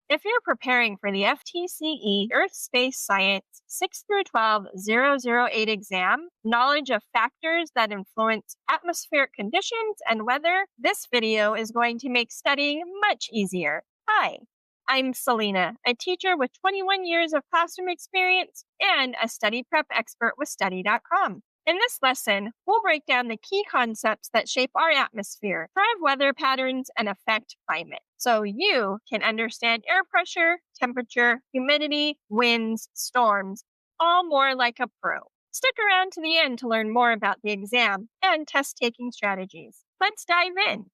If you're preparing for the FTCE Earth Space Science 6 through 12 008 exam, knowledge of factors that influence atmospheric conditions and weather, this video is going to make studying much easier. Hi, I'm Selena, a teacher with 21 years of classroom experience and a study prep expert with Study.com. In this lesson, we'll break down the key concepts that shape our atmosphere, drive weather patterns, and affect climate, so you can understand air pressure, temperature, humidity, winds, storms, all more like a pro. Stick around to the end to learn more about the exam and test-taking strategies. Let's dive in.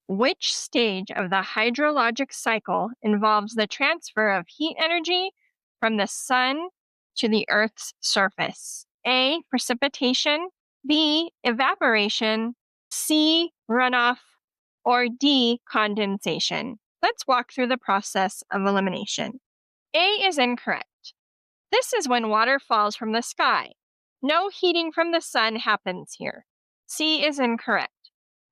Which stage of the hydrologic cycle involves the transfer of heat energy from the sun to the Earth's surface? A. Precipitation, B. Evaporation, C. Runoff, or D. Condensation. Let's walk through the process of elimination. A is incorrect. This is when water falls from the sky. No heating from the sun happens here. C is incorrect.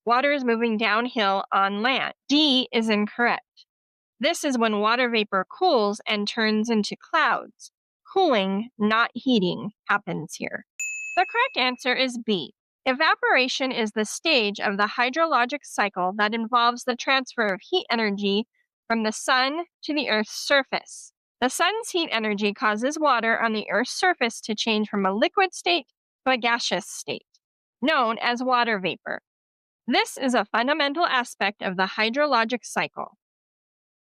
Water is moving downhill on land. D is incorrect. This is when water vapor cools and turns into clouds. Cooling, not heating, happens here. The correct answer is B. Evaporation is the stage of the hydrologic cycle that involves the transfer of heat energy from the sun to the Earth's surface. The sun's heat energy causes water on the Earth's surface to change from a liquid state to a gaseous state, known as water vapor. This is a fundamental aspect of the hydrologic cycle.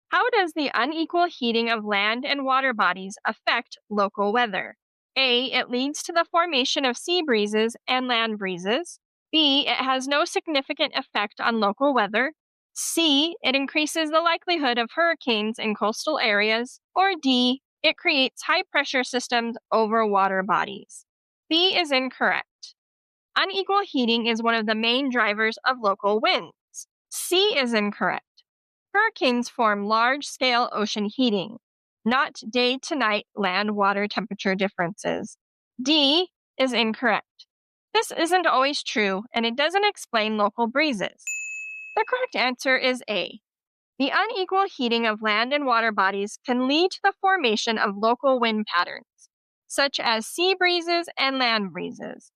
How does the unequal heating of land and water bodies affect local weather? A. It leads to the formation of sea breezes and land breezes. B. It has no significant effect on local weather. C. It increases the likelihood of hurricanes in coastal areas. Or D. It creates high-pressure systems over water bodies. B is incorrect. Unequal heating is one of the main drivers of local winds. C is incorrect. Hurricanes form large-scale ocean heating, not day-to-night land-water temperature differences. D is incorrect. This isn't always true, and it doesn't explain local breezes. The correct answer is A. The unequal heating of land and water bodies can lead to the formation of local wind patterns, such as sea breezes and land breezes.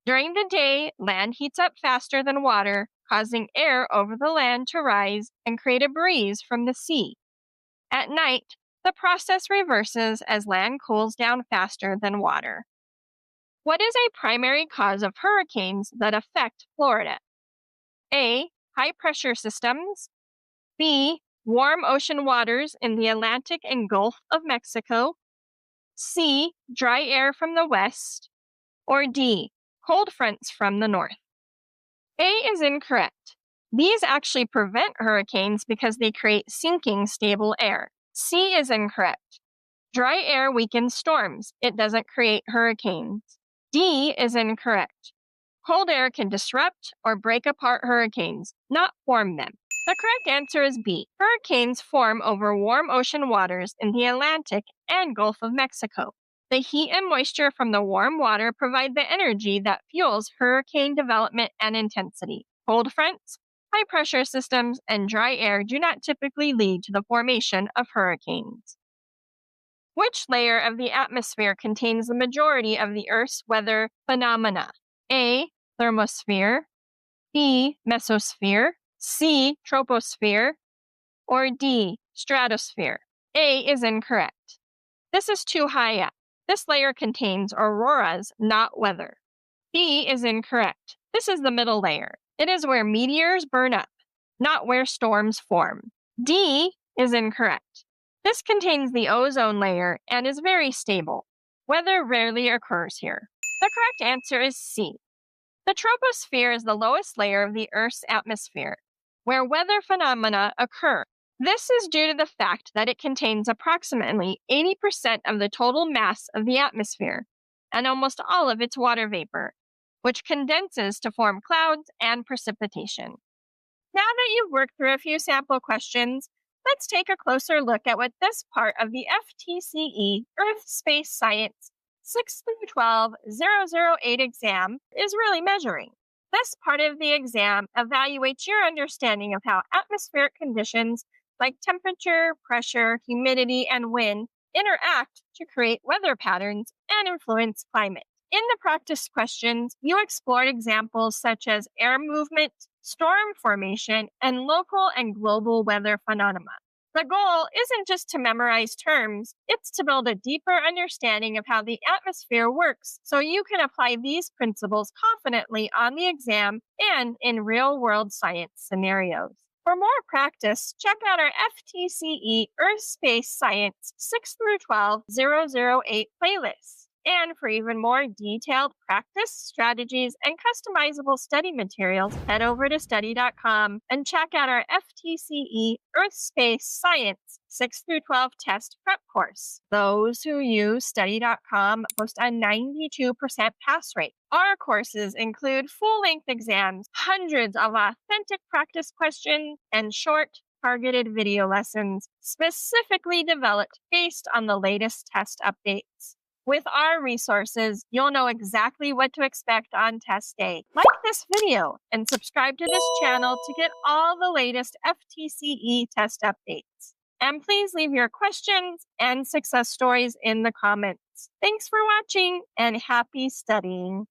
During the day, land heats up faster than water, causing air over the land to rise and create a breeze from the sea. At night, the process reverses as land cools down faster than water. What is a primary cause of hurricanes that affect Florida? A. High-pressure systems. B. Warm ocean waters in the Atlantic and Gulf of Mexico. C. Dry air from the west. Or D. Cold fronts from the north. A is incorrect. These actually prevent hurricanes because they create sinking stable air. C is incorrect. Dry air weakens storms. It doesn't create hurricanes. D is incorrect. Cold air can disrupt or break apart hurricanes, not form them. The correct answer is B. Hurricanes form over warm ocean waters in the Atlantic and Gulf of Mexico. The heat and moisture from the warm water provide the energy that fuels hurricane development and intensity. Cold fronts, high-pressure systems, and dry air do not typically lead to the formation of hurricanes. Which layer of the atmosphere contains the majority of the Earth's weather phenomena? A. Thermosphere, B. Mesosphere, C. Troposphere, or D. Stratosphere. A is incorrect. This is too high up. This layer contains auroras, not weather. B is incorrect. This is the middle layer. It is where meteors burn up, not where storms form. D is incorrect. This contains the ozone layer and is very stable. Weather rarely occurs here. The correct answer is C. The troposphere is the lowest layer of the Earth's atmosphere, where weather phenomena occur. This is due to the fact that it contains approximately 80% of the total mass of the atmosphere and almost all of its water vapor, which condenses to form clouds and precipitation. Now that you've worked through a few sample questions, let's take a closer look at what this part of the FTCE Earth Space Science 6 through 12 008 exam is really measuring. This part of the exam evaluates your understanding of how atmospheric conditions like temperature, pressure, humidity, and wind interact to create weather patterns and influence climate. In the practice questions, you explored examples such as air movement, storm formation, and local and global weather phenomena. The goal isn't just to memorize terms, it's to build a deeper understanding of how the atmosphere works so you can apply these principles confidently on the exam and in real world science scenarios. For more practice, check out our FTCE Earth Space Science 6 through 12 008 playlist. And for even more detailed practice strategies and customizable study materials, head over to study.com and check out our FTCE Earth Space Science 6 through 12 test prep course. Those who use study.com boast a 92% pass rate. Our courses include full-length exams, hundreds of authentic practice questions, and short, targeted video lessons specifically developed based on the latest test updates. With our resources, you'll know exactly what to expect on test day. Like this video and subscribe to this channel to get all the latest FTCE test updates. And please leave your questions and success stories in the comments. Thanks for watching and happy studying.